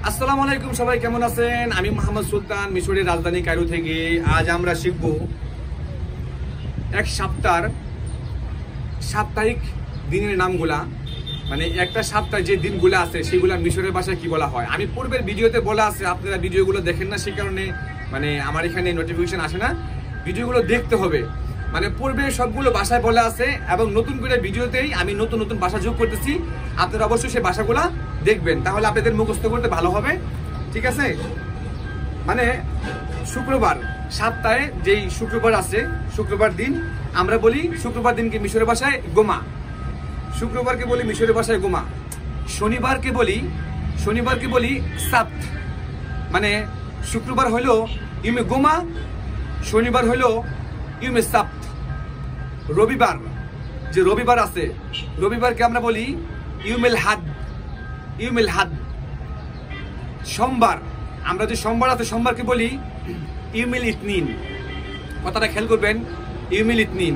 আসসালামু আলাইকুম, সবাই কেমন আছেন? আমি মোহাম্মদ সুলতান, মিশরের রাজধানী কায়রো থেকে। আজ আমরা শিখব এক সাপ্তাহিক দিনের নামগুলা, মানে একটা সপ্তাহে যে দিনগুলো আছে সেগুলা মিশরের ভাষায় কি বলা হয়। আমি পূর্বের ভিডিওতে বলা আছে, আপনারা ভিডিওগুলো দেখেন না, সেই কারণে মানে আমার এখানে নোটিফিকেশন আসে না। ভিডিওগুলো দেখতে হবে, মানে পূর্বে সবগুলো ভাষায় বলা আছে এবং নতুন করে ভিডিওতেই আমি নতুন নতুন ভাষা যোগ করতেছি। আপনারা অবশ্যই সেই ভাষাগুলা দেখবেন, তাহলে আপনাদের মুখস্থ করতে ভালো হবে, ঠিক আছে? মানে শুক্রবার, সপ্তাহে যেই শুক্রবার আছে, শুক্রবার দিন আমরা বলি, শুক্রবার দিনকে মিশরের ভাষায় গোমা। শুক্রবারকে বলি মিশরের ভাষায় গোমা। শনিবারকে বলি সাপ্ত, মানে শুক্রবার হলো ইউমে গোমা, শনিবার হলো ইউমে সাপ্ত। রবিবার, যে রবিবার আছে, রবিবারকে আমরা বলি ইউমেল হাদ। সোমবার, আমরা যে সোমবার আছে সোমবারকে বলি ইউমিল ইতনিন। কথাটা খেয়াল করবেন, ইউমিল ইতনিন।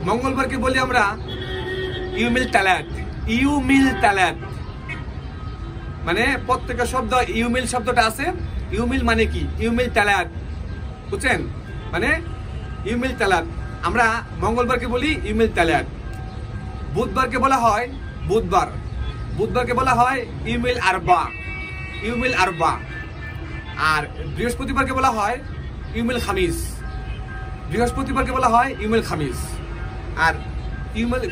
মঙ্গলবারকে বলি আমরা ইউমিল তালাত। মানে প্রত্যেকটা শব্দ ইউমিল শব্দটা আছে, ইউমিল মানে কি, ইউমিল তালাত, বুঝছেন? মানে ইউমিল তালাত। আমরা মঙ্গলবারকে বলি ইউমিল তালাত। বুধবারকে বলা হয় বুধবারকে বলা হয় ইউমিল আরবা। আর বৃহস্পতিবারকে বলা হয় ইউমিল খামিস। আর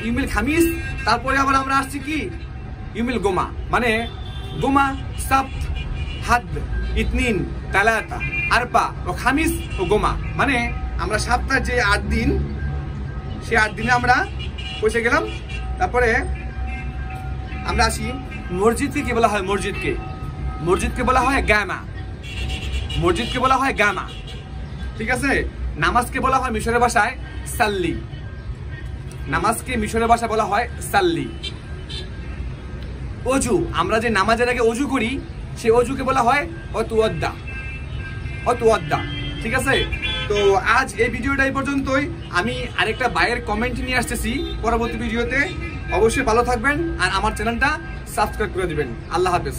ইউমিল খামিস, তারপরে আবার আমরা আসছি কি ইউমিল গোমা। মানে গোমা, সাপ্ত, হাদ, ইতনিন, তালাতা, আরবা ও খামিস ও গোমা। মানে আমরা সপ্তাহে যে 8 দিন, সেই 8 দিনে আমরা পৌঁছে গেলাম। তারপরে আমরা আসি মসজিদকে কি বলা হয়, মসজিদকে বলা হয় গামা। ঠিক আছে? নামাজকে বলা হয় মিশরের ভাষায় সাল্লি। অজু, আমরা যে নামাজের আগে অজু করি, সেই অজুকে বলা হয় অতুয়াদ্দা। ঠিক আছে? তো আজ এই ভিডিওটা এই পর্যন্তই। আমি আরেকটা ভাইয়ের কমেন্ট নিয়ে আসতেছি পরবর্তী ভিডিওতে। অবশ্যই ভালো থাকবেন আর আমার চ্যানেলটা সাবস্ক্রাইব করে দিবেন। আল্লাহ হাফেজ।